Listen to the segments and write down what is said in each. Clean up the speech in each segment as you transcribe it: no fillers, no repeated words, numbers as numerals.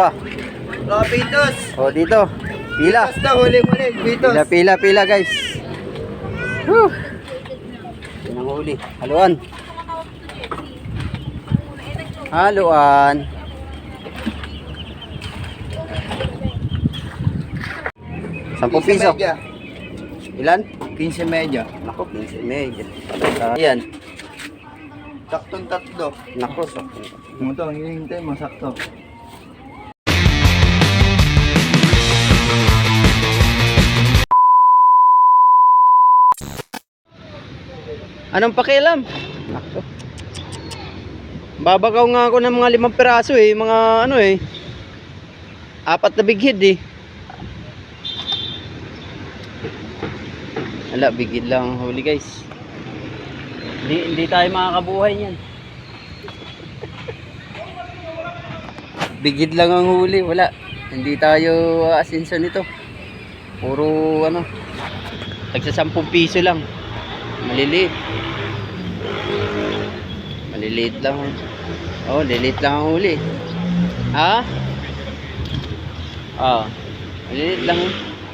tropa. Tropitos. O, dito. Pila. Basta huli-huli. Pitos. Pila guys. Whew. Yan ang huli. Haluan. Haluan. Sampung piso. Ilan? 15 medya. Nako, 15 medyo. Ayan. Saktong tatlo. Nako, sakto. Ito, ang hinihintay mo, sakto. Anong pakialam? Nako. Babagaw nga ako ng mga 5 piraso eh. Mga ano eh. 4 na bigid eh. Wala, bigid lang ang huli guys. Hindi tayo makakabuhay niyan. Bigid lang ang huli, wala. Hindi tayo asinso nito. Puro ano. Tagsa 10 piso lang. Maliliit. Maliliit lang. Oh, liliit lang ang huli. Ha? Ah. Maliliit lang.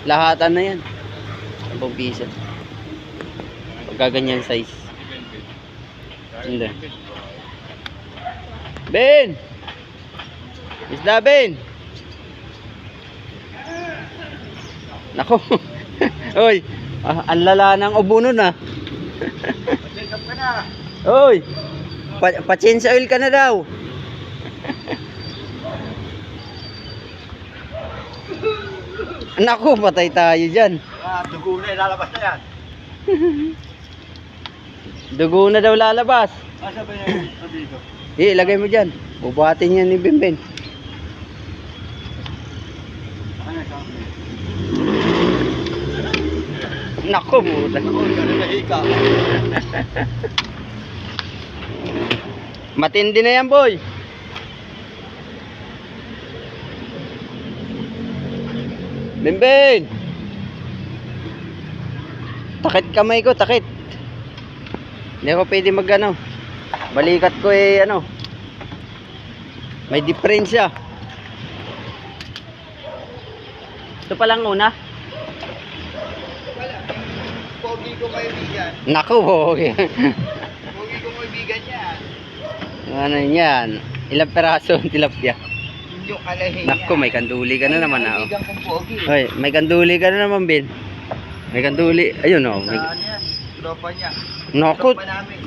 Lahatan na 'yan. 10 piso. Pagkaganyan size. Hindi. Ben! Isda, Ben! Nako. Oy, ang lala ng ubo nun ah. Oy, pa-change oil ka na daw. Nako, patay tayo dyan. Dugo na, lalabas na yan. Dugo na daw lalabas. Asa ba yan? Dito. Ilagay mo dyan. Bubuhatin yan ni Bimben. Ano ito? Nako, buta. Nahika. Matindi na yan, boy. Bimben! Takit kamay ko, takit. Hindi ako pwede mag ano. Balikat ko eh ano. May diferensya. Ito pa lang una. Pogi ko kaibigan. Nako, okay. Pogi ko kaibigan yan. Ano yan? Ilang peraso ang tilapia? Yung alahin Nako, may kanduli ka na naman ah. Kaibigan kong pogi. Hoy, may kanduli ka na naman, Ben. May kanduli. Ayun oh. May... Saan yan? Tropa niya. Nako, Tropa namin.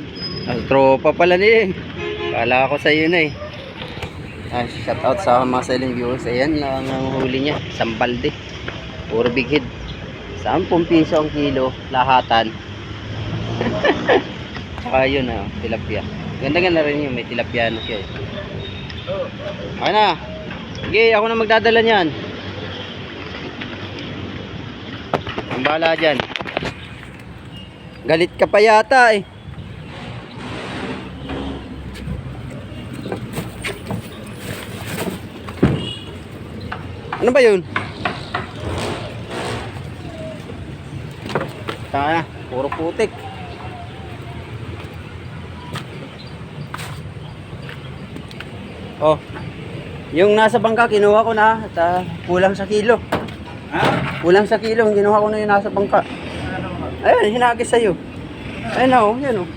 tropa pala ni. Kala ko sa iyo na eh. Shout out sa mga silent viewers. Ayan lang ang huli niya. Isang balde. Puro big head. 10 piso ang kilo. Lahatan. Saka yun ah, tilapia. Ganda-ganda rin yun. May tilapia na siya eh. Okay na. Sige, ako na magdadala niyan. Ang bahala dyan. Galit ka pa yata eh. Ano ba yun? Tanga na, puro putik. Oh, yung nasa bangka kinuha ko na at kulang sa kilo. Ha? Kulang sa kilo, kinuha ko na yung nasa bangka. Ayun, hinagis sa'yo. Ayun na, oh, yan oh.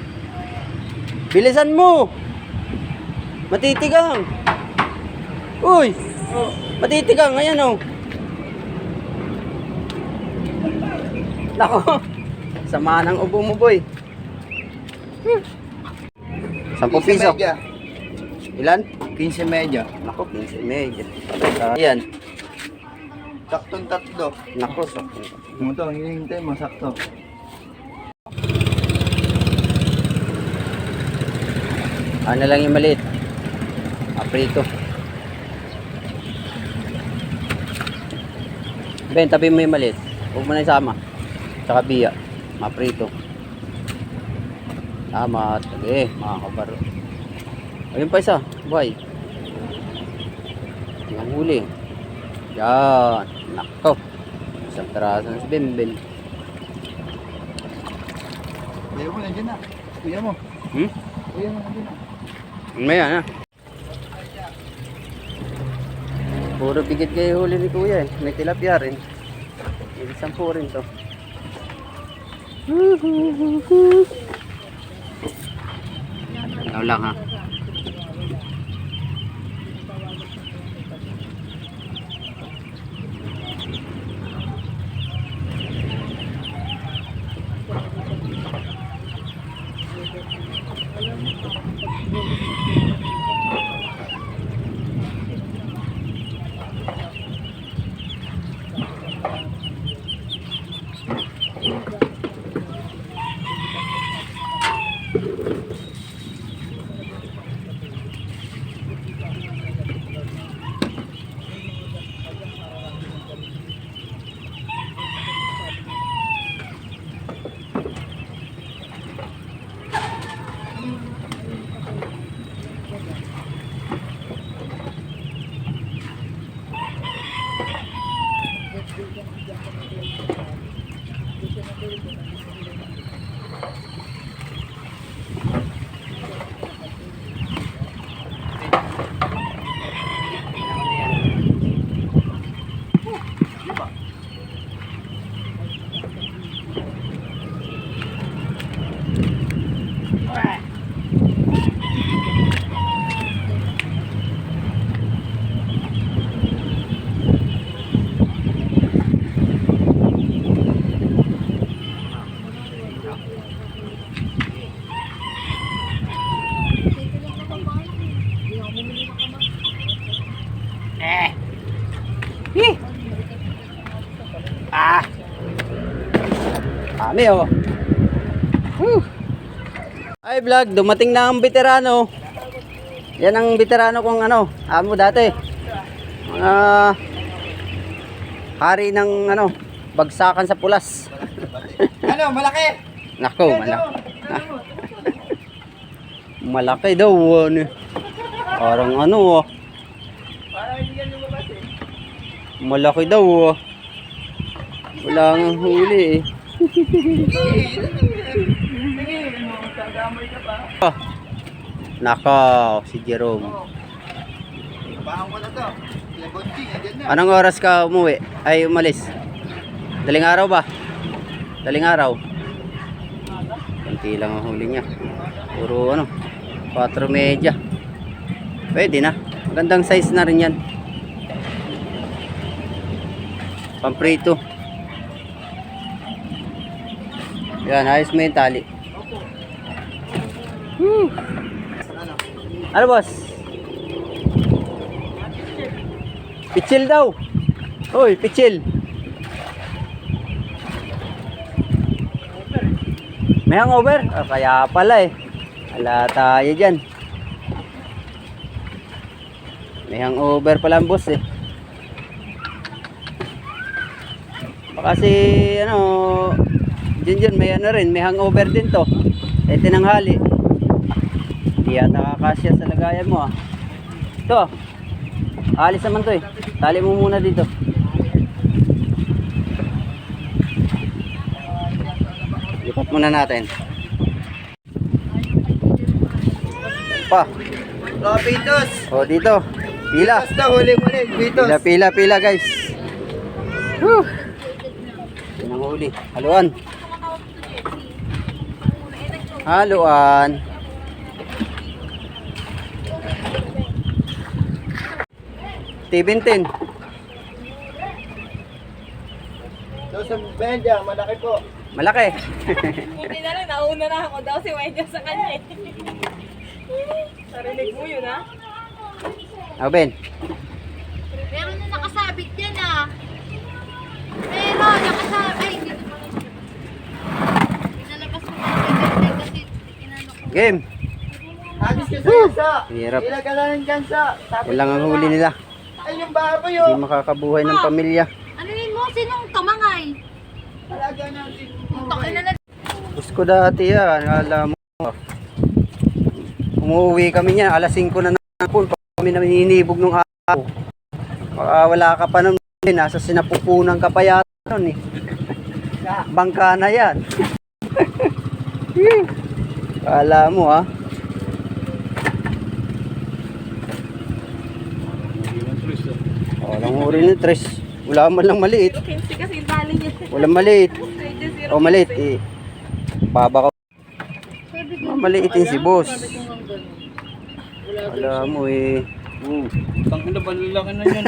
Bilisan mo! Matitigang! Uy! Matitigang, ayan oh. Nako, sama ng ubo mo, boy. 10 piso. Medya. Ilan? 15 medya. Nako, 15 medyo. Ayan. Saktong tatlo. Nako, sakto. Ito, ang hinihintay mo, sakto. Ano lang yung maliit? Aprito. Ben, tabi mo yung maliit. Huwag mo na isama. Tsaka biya. Maprito. Tama. Tabi. Mga kabaro. Ayun pa isa. Buhay. Yung huli. Yan. Nako. Isang taraso na si Bimben. Kuya mo, nandiyan na. Kuya mo. Kuya mo, nandiyan na. Maya na. Puro bigit kayo huli ni kuya eh. May tilapia rin. May 10 rin to. Tanaw lang ha. Kami oh. Ay vlog, dumating na ang veterano. Yan ang veterano kong ano, amo dati. Mga hari ng ano, bagsakan sa pulas. Ano, malaki? Nako, malaki. Malaki daw ano. Parang ano oh. Parang hindi yan lumabas eh. Malaki daw oh. Wala nga huli eh. Nako, si Jerome. Bahan ko na to. Lebonji, andyan na. Anong oras ka umuwi? Ay, umalis? Daling araw ba? Daling araw? Kunti lang ang huli niya. Puro ano, 4:30. Pwede na. Magandang size na rin yan. Pamprito. Yan, ayos mo yung tali. Ano boss? Pichil daw. Hoy, pichil. May hangover? Ah, kaya pala eh. Wala tayo dyan. May hangover pala ang boss eh. Baka si ano, dyan may ano rin, may hangover din to. Eh tinanghali. Hindi yata kakasya sa lagayan mo ah. Ito. Alis naman to eh. Tali mo muna dito. Lipat muna natin. Pa. Pitos. O dito. Pila. Basta huli-huli, pitos. Pila guys. Whew. Yan ang huli. Haluan. Haluan. T-20. Doon sa Benja, malaki po. Malaki. Buti na lang, nauna na ako daw si Wendy sa kanya eh. Narinig mo yun ha? O Ben. Meron na nakasabit dyan ah. Meron, nakasabit. Ay, hindi ko pala. Pinalabas ko na kasi inano ko. Game. Agis ka sa kansa. Hirap. Ilag ka lang ng kansa. Yan lang ang huli nila. Ay, yung baboy Hindi oh. makakabuhay ng pamilya. Ano yun mo? Sinong kamangay? Talaga natin. Takin na Gusto ko dati yan. Alam mo. Umuwi kami niyan. Alas 5 na napun. Kami na ninibog nung araw. Wala ka pa nun. Nasa sinapupunan ka pa yata nun eh. Bangka na yan. Kala mo ha. O Walang uri ni Tres. Wala man lang maliit. 15 kasi yung tali niya. Walang maliit. Medyo zero. O maliit eh. Baba ko. Maliitin si boss. Wala mo eh. Oo. Tangin na ba lalaki na yan?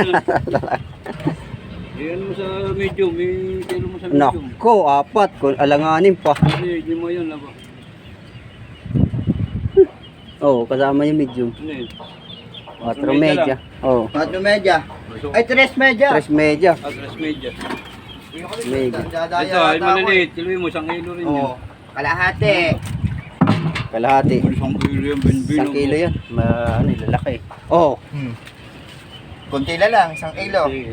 Yan mo sa medium. May kilo mo sa medium. Nako, apat. Kung alanganin pa. Hindi, hindi mo yan laba. Oh, kasama yung medium. Hindi. 4 media. Oh, 4 media. Ay, 3 media. 3 media. Agres media. Media. Ito, ay maliliit. Silbi mo, 1 kilo rin yan. Kalahati. Kalahati. 1 kilo yan, binbino. 1 kilo yan. Ano, lalaki. Oh, Kunti na lang, 1 kilo. Sige.